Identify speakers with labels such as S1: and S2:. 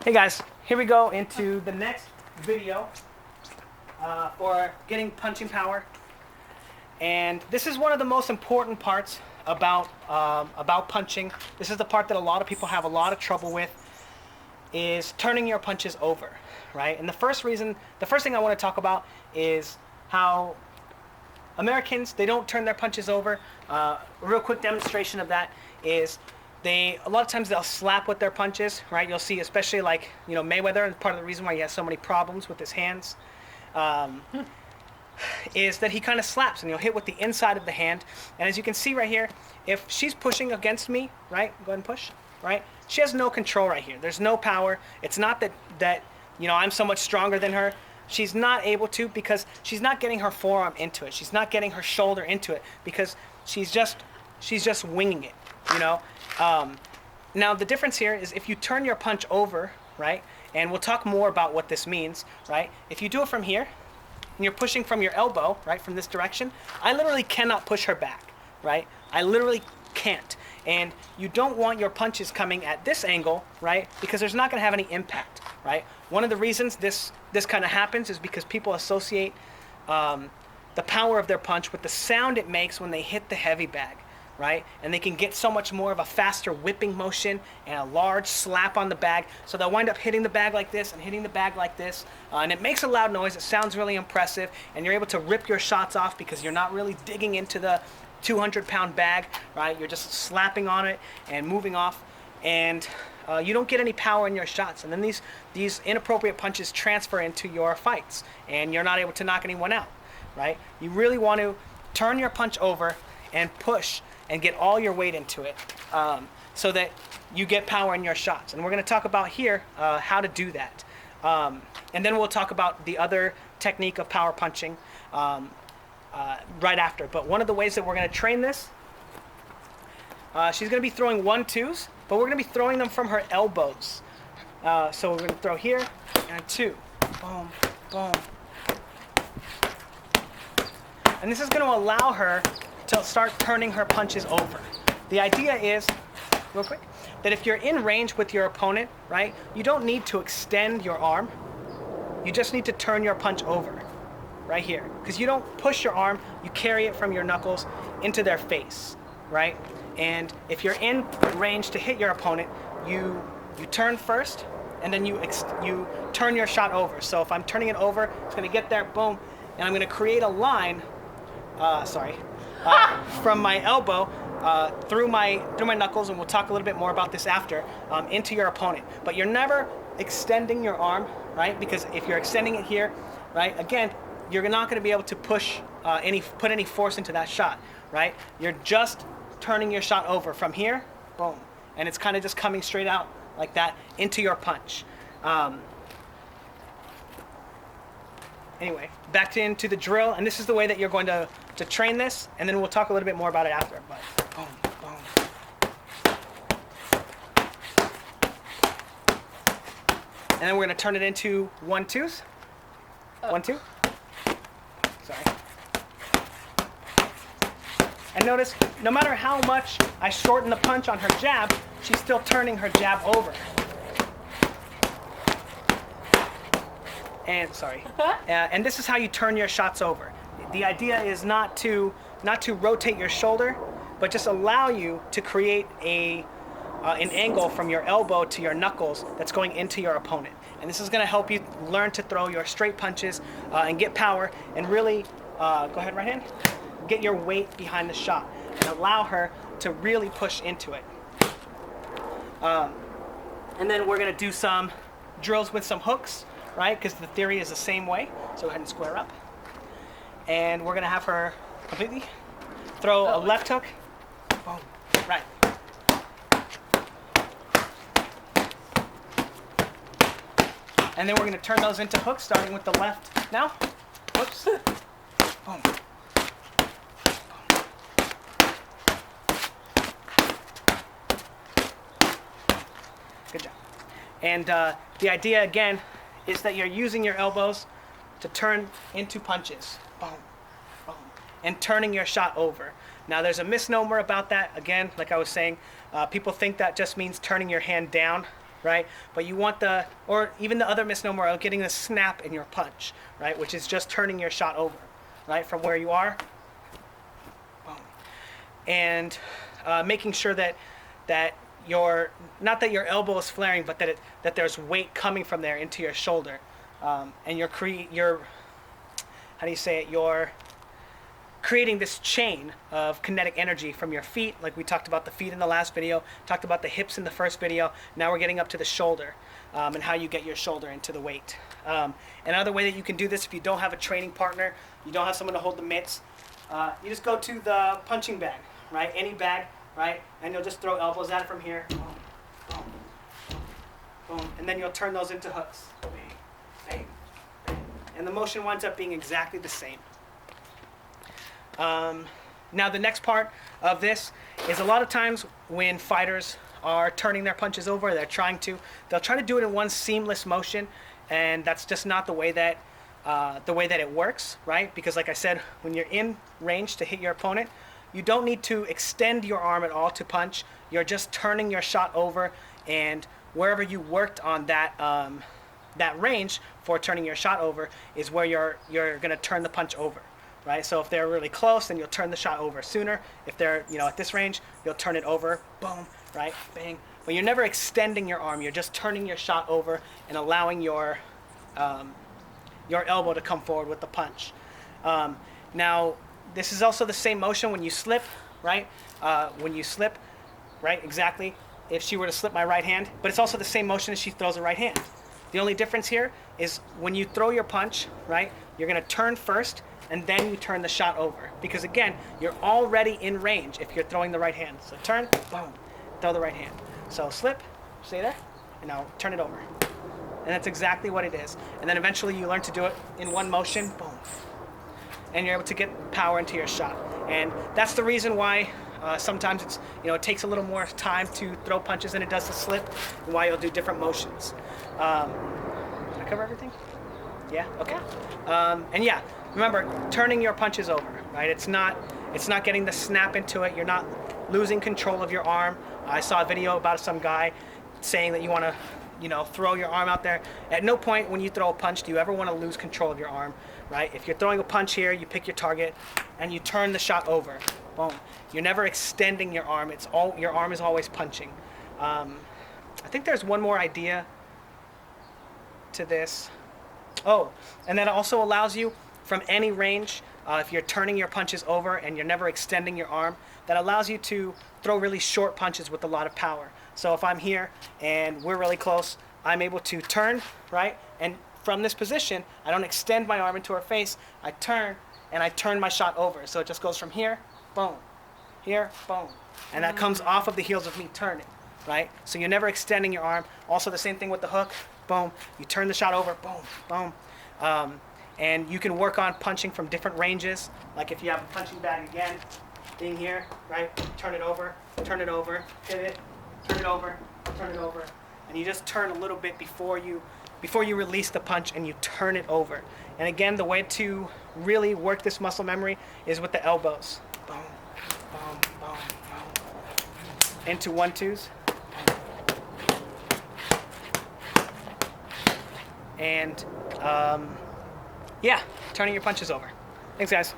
S1: Hey guys, here we go into the next video for getting punching power. And this is one of the most important parts about punching. This is the part that a lot of people have a lot of trouble with, is turning your punches over, right? And the first thing I want to talk about is how Americans, they don't turn their punches over. A real quick demonstration of that is a lot of times they'll slap with their punches, right? You'll see, especially like, Mayweather, and part of the reason why he has so many problems with his hands is that he kind of slaps and he'll hit with the inside of the hand. And as you can see right here, if she's pushing against me, right? Go ahead and push, right? She has no control right here. There's no power. It's not that I'm so much stronger than her. She's not able to, because she's not getting her forearm into it. She's not getting her shoulder into it because she's just winging it, Now the difference here is if you turn your punch over, right? And we'll talk more about what this means, right? If you do it from here and you're pushing from your elbow, right, from this direction, I literally cannot push her back, right? I literally can't. And you don't want your punches coming at this angle, right? Because there's not going to have any impact, right? One of the reasons this kind of happens is because people associate the power of their punch with the sound it makes when they hit the heavy bag, right? And they can get so much more of a faster whipping motion and a large slap on the bag. So they'll wind up hitting the bag like this and hitting the bag like this. And it makes a loud noise. It sounds really impressive. And you're able to rip your shots off because you're not really digging into the 200-pound bag, right? You're just slapping on it and moving off. And you don't get any power in your shots. And then these inappropriate punches transfer into your fights. And you're not able to knock anyone out, right? You really want to turn your punch over and push and get all your weight into it so that you get power in your shots. And we're going to talk about here how to do that. And then we'll talk about the other technique of power punching right after. But one of the ways that we're going to train this, she's going to be throwing 1-2s, but we're going to be throwing them from her elbows. So we're going to throw here and 2. Boom, boom. And this is going to allow her to start turning her punches over. The idea is, real quick, that if you're in range with your opponent, right, you don't need to extend your arm. You just need to turn your punch over, right here. Because you don't push your arm, you carry it from your knuckles into their face, right? And if you're in range to hit your opponent, you turn first, and then you turn your shot over. So if I'm turning it over, it's gonna get there, boom, and I'm gonna create a line, from my elbow through my knuckles, and we'll talk a little bit more about this after, into your opponent. But you're never extending your arm, right? Because if you're extending it here, right, again, you're not going to be able to put any force into that shot, right? You're just turning your shot over from here, boom, and it's kind of just coming straight out like that into your punch. Anyway, back into the drill, and this is the way that you're going to train this, and then we'll talk a little bit more about it after. But boom, boom. And then we're going to turn it into 1-2s. 1-2. Sorry. And notice, no matter how much I shorten the punch on her jab, she's still turning her jab over. And and this is how you turn your shots over. The idea is not to rotate your shoulder, but just allow you to create an angle from your elbow to your knuckles that's going into your opponent. And this is going to help you learn to throw your straight punches and get power, and really, go ahead, right hand, get your weight behind the shot and allow her to really push into it. And then we're going to do some drills with some hooks, right? Because the theory is the same way. So go ahead and square up. And we're going to have her completely throw a left hook. Boom. Right. And then we're going to turn those into hooks, starting with the left now. Whoops. Boom. Good job. And the idea, again, is that you're using your elbows to turn into punches. Boom, boom, and turning your shot over. Now, there's a misnomer about that. Again, like I was saying, people think that just means turning your hand down, right? But you want or even the other misnomer of getting the snap in your punch, right? Which is just turning your shot over, right? From where you are, boom. And making sure that not that your elbow is flaring, but that there's weight coming from there into your shoulder, and you're creating this chain of kinetic energy from your feet. Like we talked about the feet in the last video, talked about the hips in the first video. Now we're getting up to the shoulder, and how you get your shoulder into the weight. Another way that you can do this, if you don't have a training partner, you don't have someone to hold the mitts, you just go to the punching bag, right? Any bag, right? And you'll just throw elbows at it from here. Boom, boom, boom. And then you'll turn those into hooks. Bang, bang, bang. And the motion winds up being exactly the same. Now the next part of this is a lot of times when fighters are turning their punches over, they'll try to do it in one seamless motion, and that's just not the way that it works, right? Because like I said, when you're in range to hit your opponent, you don't need to extend your arm at all to punch. You're just turning your shot over, and wherever you worked on that range for turning your shot over is where you're going to turn the punch over. Right? So if they're really close, then you'll turn the shot over sooner. If they're, at this range, you'll turn it over, boom, right, bang. But you're never extending your arm. You're just turning your shot over and allowing your elbow to come forward with the punch. Now, this is also the same motion when you slip, right? When you slip, right, exactly. If she were to slip my right hand, but it's also the same motion as she throws a right hand. The only difference here is when you throw your punch, right, you're going to turn first, and then you turn the shot over. Because again, you're already in range if you're throwing the right hand. So turn, boom, throw the right hand. So slip, stay there, and now turn it over. And that's exactly what it is. And then eventually you learn to do it in one motion, boom. And you're able to get power into your shot. And that's the reason why sometimes it takes a little more time to throw punches than it does to slip, and why you'll do different motions. Did I cover everything? Yeah, okay. And yeah, remember, turning your punches over, right? It's not getting the snap into it. You're not losing control of your arm. I saw a video about some guy saying that you want to, throw your arm out there. At no point when you throw a punch do you ever want to lose control of your arm, right? If you're throwing a punch here, you pick your target and you turn the shot over. Boom. You're never extending your arm. Your arm is always punching. I think there's one more idea to this. Oh, and that also allows you from any range, if you're turning your punches over and you're never extending your arm, that allows you to throw really short punches with a lot of power. So if I'm here and we're really close, I'm able to turn, right? And from this position, I don't extend my arm into her face. I turn, and I turn my shot over. So it just goes from here, boom, here, boom. And that comes off of the heels of me turning, right? So you're never extending your arm. Also the same thing with the hook, boom. You turn the shot over, boom, boom. And you can work on punching from different ranges. Like if you have a punching bag again, being here, right? Turn it over, pivot, turn it over, and you just turn a little bit before you release the punch, and you turn it over. And again, the way to really work this muscle memory is with the elbows. Boom, boom, boom, boom. Into 1-2s. And yeah, turning your punches over. Thanks, guys.